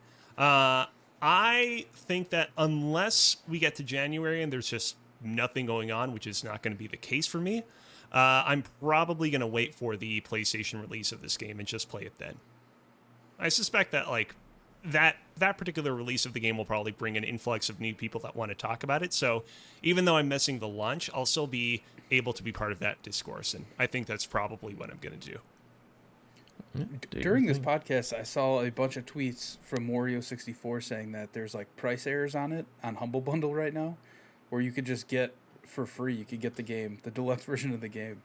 I think that unless we get to January and there's just nothing going on, which is not going to be the case for me, I'm probably going to wait for the PlayStation release of this game and just play it then. I suspect that like that particular release of the game will probably bring an influx of new people that want to talk about it. So even though I'm missing the launch, I'll still be able to be part of that discourse, and I think that's probably what I'm going to do. During this podcast, I saw a bunch of tweets from Wario64 saying that there's like price errors on it on Humble Bundle right now, where you could just get for free. You could get the game, the deluxe version of the game.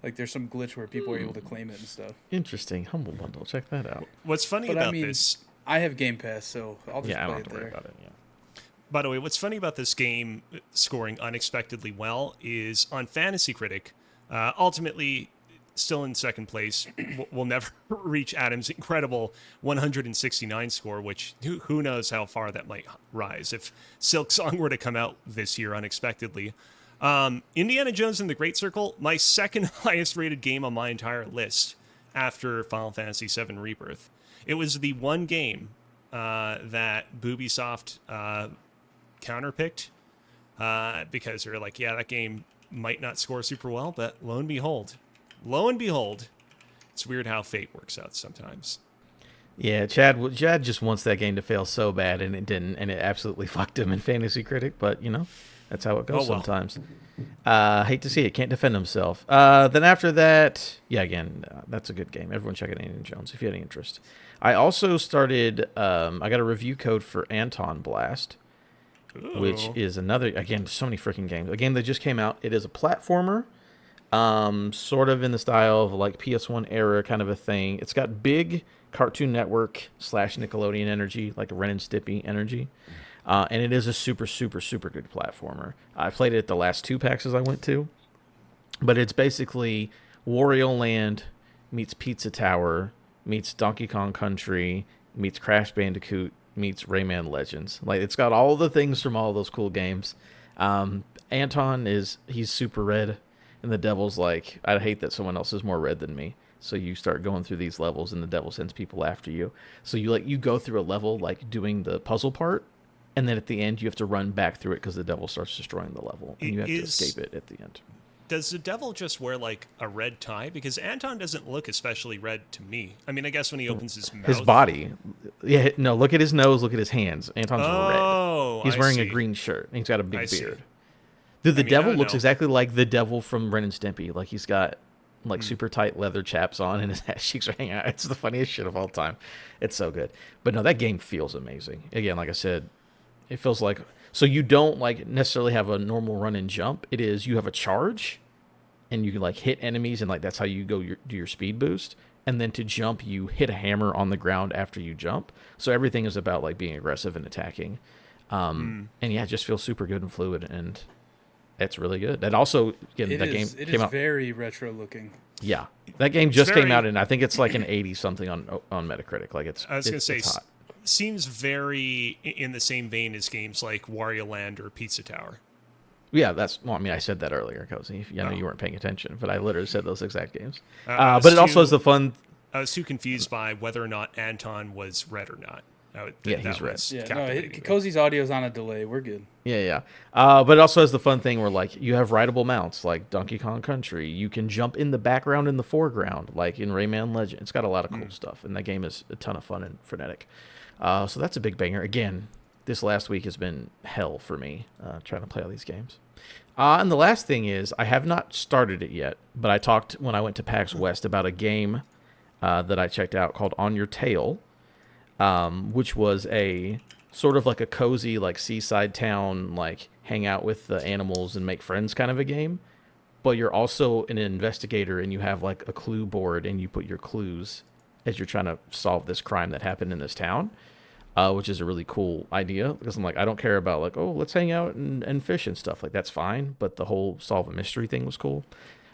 Like there's some glitch where people are able to claim it and stuff. Interesting. Humble Bundle. Check that out. What's funny But about I mean, this? I have Game Pass, so I'll just Yeah, I don't play have it to worry there. about it. Yeah. By the way, what's funny about this game scoring unexpectedly well is on Fantasy Critic, ultimately still in second place, will never reach Adam's incredible 169 score, which who knows how far that might rise if Silk Song were to come out this year unexpectedly. Indiana Jones and the Great Circle, my second highest rated game on my entire list after Final Fantasy VII Rebirth. It was the one game that Ubisoft counterpicked because they're like, yeah, that game might not score super well, but lo and behold, it's weird how fate works out sometimes. Yeah, Chad just wants that game to fail so bad, and it didn't, and it absolutely fucked him in Fantasy Critic. But that's how it goes sometimes. Hate to see it. Can't defend himself. Then after that, yeah, again, that's a good game. Everyone check out Indiana Jones if you have any interest. I also started. I got a review code for Anton Blast, which is another. Again, so many freaking games. A game that just came out. It is a platformer. Sort of in the style of like PS1 era kind of a thing. It's got big Cartoon Network / Nickelodeon energy, like Ren and Stimpy energy. And it is a super, super, super good platformer. I played it at the last 2 PAX I went to. But it's basically Wario Land meets Pizza Tower meets Donkey Kong Country meets Crash Bandicoot meets Rayman Legends. Like, it's got all the things from all those cool games. Anton he's super red. And the devil's like, I hate that someone else is more red than me. So you start going through these levels, and the devil sends people after you. So you go through a level, like doing the puzzle part, and then at the end you have to run back through it because the devil starts destroying the level, and you have to escape it at the end. Does the devil just wear like a red tie? Because Anton doesn't look especially red to me. I mean, I guess when he opens his mouth, his body. Yeah, no. Look at his nose. Look at his hands. Anton's red. He's wearing a green shirt. And he's got a big beard. Dude, the devil looks exactly like the devil from Ren and Stimpy. Like, he's got like super tight leather chaps on, and his ass cheeks are hanging out. It's the funniest shit of all time. It's so good. But no, that game feels amazing. Again, like I said, it feels like, so you don't like necessarily have a normal run and jump. It is, you have a charge, and you can like hit enemies, and like that's how you do your speed boost. And then to jump, you hit a hammer on the ground after you jump. So everything is about like being aggressive and attacking. And yeah, it just feels super good and fluid, and it's really good. And also, again, It is very retro looking. Yeah, that game just came out, and I think it's like an 80 something on Metacritic. Like, it's, I was going to say, it's hot. Seems very in the same vein as games like Wario Land or Pizza Tower. Yeah, I mean, I said that earlier, Cozy. I know you weren't paying attention, but I literally said those exact games. But it also has the fun. I was too confused by whether or not Anton was red or not. He's red. Yeah, no, Cozy's audio's on a delay. We're good. Yeah. But it also has the fun thing where, like, you have rideable mounts, like Donkey Kong Country. You can jump in the background and the foreground, like in Rayman Legend. It's got a lot of cool stuff, and that game is a ton of fun and frenetic. So that's a big banger. Again, this last week has been hell for me, trying to play all these games. And the last thing is, I have not started it yet, but I talked when I went to PAX West about a game that I checked out called On Your Tail, which was a sort of like a cozy, like seaside town, like hang out with the animals and make friends kind of a game. But you're also an investigator, and you have like a clue board, and you put your clues as you're trying to solve this crime that happened in this town. which is a really cool idea because I'm like, I don't care about like, oh, let's hang out and fish and stuff. Like, that's fine. But the whole solve a mystery thing was cool.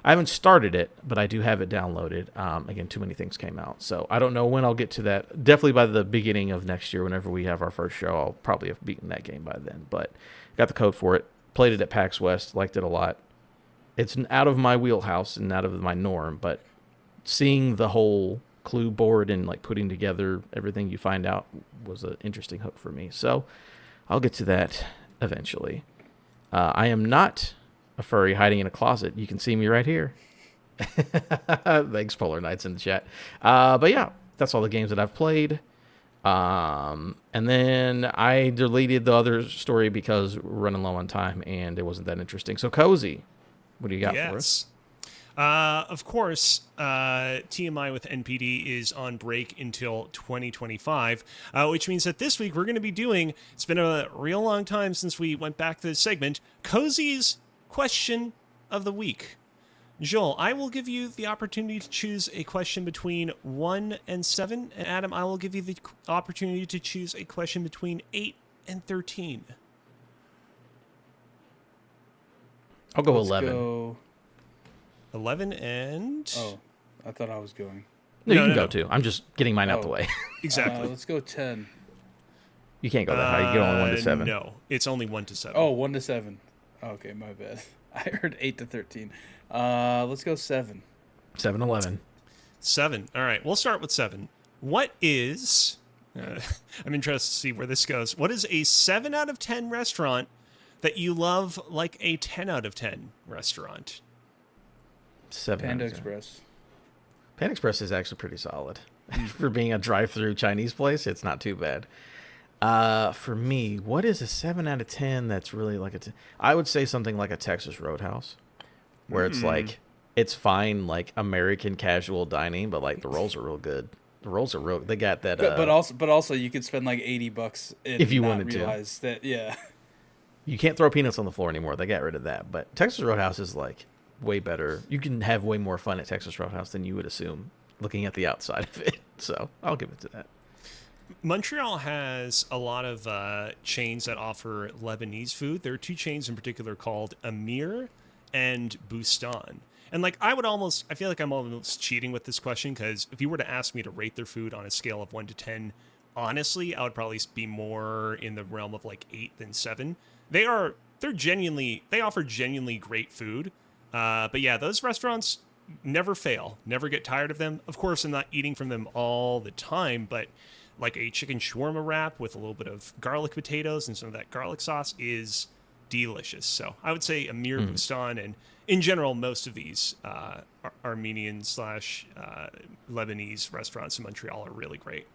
I haven't started it, but I do have it downloaded. Again, too many things came out. So I don't know when I'll get to that. Definitely by the beginning of next year, whenever we have our first show, I'll probably have beaten that game by then. But got the code for it. Played it at PAX West. Liked it a lot. It's out of my wheelhouse and out of my norm, but seeing the whole clue board and like putting together everything you find out was an interesting hook for me. So I'll get to that eventually. I am not a furry hiding in a closet. You can see me right here. Thanks, Polar Knights in the chat. But yeah, that's all the games that I've played. And then I deleted the other story because we're running low on time and it wasn't that interesting. So Cozy, what do you got for us? Of course, TMI with NPD is on break until 2025, which means that this week we're going to be doing, it's been a real long time since we went back to this segment, Cozy's Question of the Week. Joel, I will give you the opportunity to choose a question between 1 and 7. And Adam, I will give you the opportunity to choose a question between 8 and 13. I'll go Let's 11. Go... 11 and... Oh, I thought I was going. No, you can go too. I'm just getting mine out the way. Exactly. Let's go 10. You can't go that high. You get only 1 to 7. No, it's only 1 to 7. Oh, 1 to 7. Okay, my bad. I heard 8 to 13. Let's go 7. 7, 11. 7. All right, we'll start with 7. What is... I'm interested to see where this goes. What is a 7 out of 10 restaurant that you love like a 10 out of 10 restaurant? 7. Panda Express. Panda Express is actually pretty solid. For being a drive-through Chinese place, it's not too bad. For me, what is a 7 out of 10 that's really like I would say something like a Texas Roadhouse, where it's like, it's fine, like American casual dining, but like the rolls are real good. The rolls are real. They got that. But also, you could spend like $80 if you wanted to. Realize that, yeah. You can't throw peanuts on the floor anymore. They got rid of that. But Texas Roadhouse is like way better. You can have way more fun at Texas Roadhouse than you would assume looking at the outside of it. So I'll give it to that. Montreal has a lot of chains that offer Lebanese food. There are 2 chains in particular called Amir and Bustan. And like I feel like I'm almost cheating with this question because if you were to ask me to rate their food on a scale of 1 to 10, honestly, I would probably be more in the realm of like 8 than 7. They offer genuinely great food. But yeah, those restaurants never fail, never get tired of them. Of course, I'm not eating from them all the time, but like a chicken shawarma wrap with a little bit of garlic potatoes and some of that garlic sauce is delicious. So I would say Amir Bustan, and in general, most of these Armenian / Lebanese restaurants in Montreal are really great.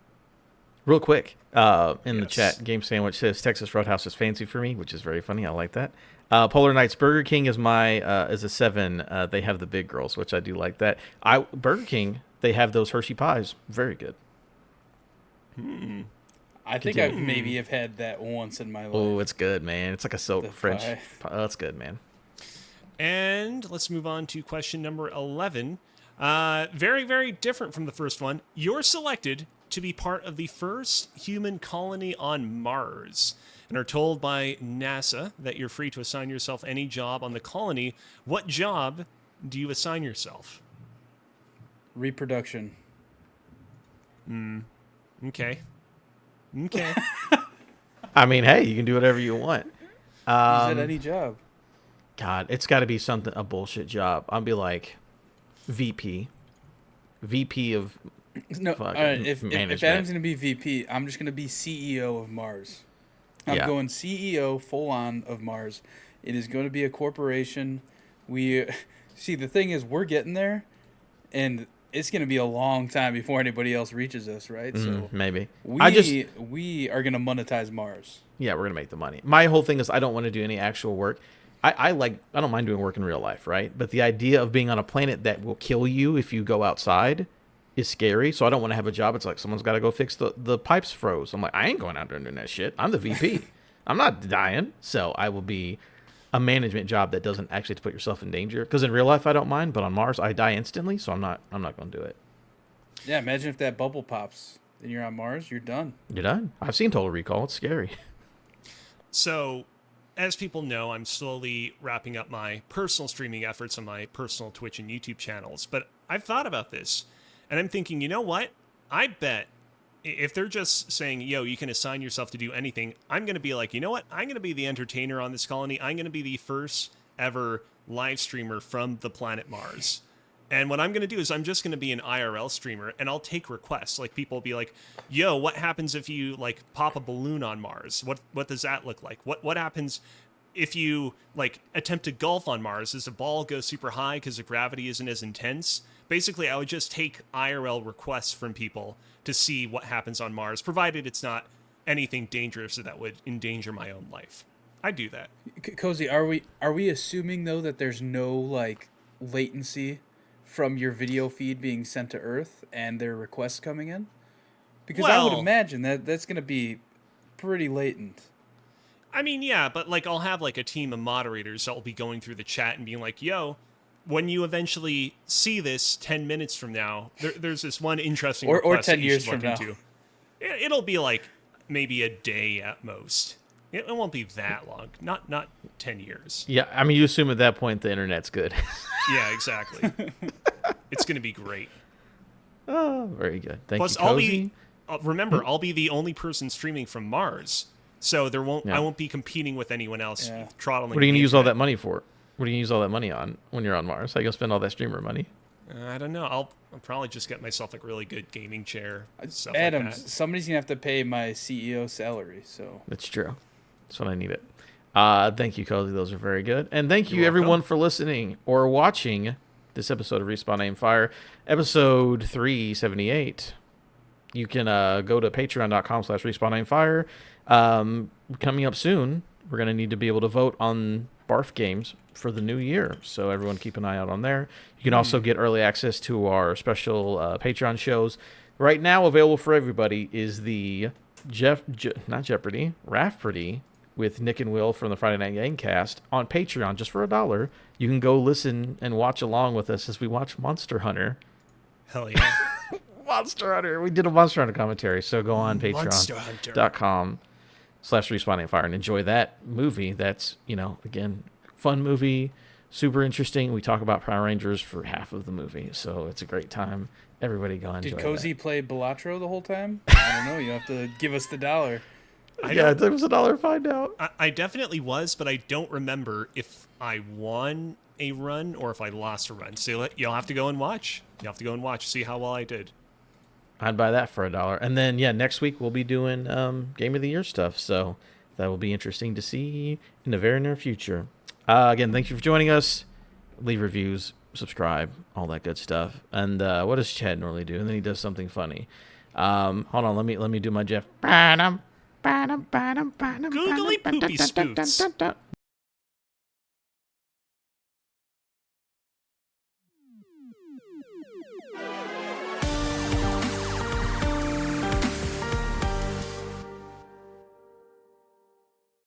Real quick, in the chat, Game Sandwich says Texas Roadhouse is fancy for me, which is very funny. I like that. Polar Knights Burger King is is a 7. They have the big girls, which I do like that. Burger King, they have those Hershey pies, very good. I think I maybe have had that once in my life. Oh, it's good, man. It's like a silk French pie. Oh, it's good, man. And let's move on to question number 11. Very, very different from the first one. You're selected to be part of the first human colony on Mars and are told by NASA that you're free to assign yourself any job on the colony. What job do you assign yourself? Reproduction. Okay. I mean, hey, you can do whatever you want. Is it any job? God, it's got to be a bullshit job. I'll be like VP of No, all right. If management. Adam's gonna be VP, I'm just gonna be CEO of Mars. I'm going CEO full on of Mars. It is going to be a corporation. We see the thing is we're getting there, and it's going to be a long time before anybody else reaches us, right? So maybe we are going to monetize Mars. Yeah, we're going to make the money. My whole thing is I don't want to do any actual work. I don't mind doing work in real life, right? But the idea of being on a planet that will kill you if you go outside is scary. So I don't want to have a job. It's like someone's got to go fix the pipes froze. I'm like, I ain't going out there doing that shit. I'm the VP. I'm not dying. So I will be a management job that doesn't actually have to put yourself in danger. Because in real life I don't mind, but on Mars I die instantly. So I'm not going to do it. Yeah, imagine if that bubble pops then you're on Mars. You're done. You're done. I've seen Total Recall. It's scary. So, as people know, I'm slowly wrapping up my personal streaming efforts on my personal Twitch and YouTube channels. But I've thought about this, and I'm thinking, you know what? I bet if they're just saying, yo, you can assign yourself to do anything, I'm going to be like, you know what? I'm going to be the entertainer on this colony. I'm going to be the first ever live streamer from the planet Mars. And what I'm going to do is I'm just going to be an IRL streamer, and I'll take requests. Like, people will be like, yo, what happens if you, like, pop a balloon on Mars? What does that look like? What happens if you, like, attempt to golf on Mars? Does the ball go super high because the gravity isn't as intense? Basically, I would just take IRL requests from people to see what happens on Mars, provided it's not anything dangerous that would endanger my own life. I'd do that. Cozy, are we assuming though that there's no like latency from your video feed being sent to Earth and their requests coming in? Because I would imagine that that's going to be pretty latent. I mean, yeah, but like I'll have like a team of moderators that will be going through the chat and being like, yo, when you eventually see this 10 minutes from now, there's this one interesting or request 10 that you years should from look now. into. It'll be like maybe a day at most. It won't be that long. Not 10 years. Yeah, I mean, you assume at that point the internet's good. Yeah, exactly. It's going to be great. Oh, very good. Thank Plus, you, Cozy. remember, I'll be the only person streaming from Mars, so Yeah. I won't be competing with anyone else. Yeah. Throttling. What are you going to the use all that internet. money for? What are you going to use all that money on when you're on Mars? How you going to spend all that streamer money? I don't know. I'll probably just get myself like a really good gaming chair. Stuff Adam, like that. somebody's going to have to pay my CEO salary, so. That's true. That's when I need it. Thank you, Cozy. Those are very good. And thank you, You're welcome. everyone, for listening or watching this episode of Respawn Aim Fire, episode 378. You can go to patreon.com/respawnaimfire. Coming up soon, we're going to need to be able to vote on barf games for the new year. So everyone keep an eye out on there. You can also get early access to our special Patreon shows. Right now, available for everybody is the not Jeopardy, Rafferty with Nick and Will from the Friday Night Gamecast on Patreon just for $1. You can go listen and watch along with us as we watch Monster Hunter. Hell yeah. Monster Hunter. We did a Monster Hunter commentary, so go on Monster Hunter. patreon.com/respawnaimfire and enjoy that movie. That's, again, fun movie, super interesting. We talk about Power Rangers for half of the movie, so it's a great time. Everybody go enjoy Did that. Cozy play Balatro the whole time? I don't know. You have to give us the $1. Yeah, it was $1 to find out. I definitely was, but I don't remember if I won a run or if I lost a run. So you'll have to go and watch. You'll have to go and watch, see how well I did. I'd buy that for $1. And then, next week we'll be doing Game of the Year stuff, so that will be interesting to see in the very near future. Again, thank you for joining us. Leave reviews, subscribe, all that good stuff. And what does Chad normally do? And then he does something funny. Hold on, let me do my Jeff. Googly poopy spoots.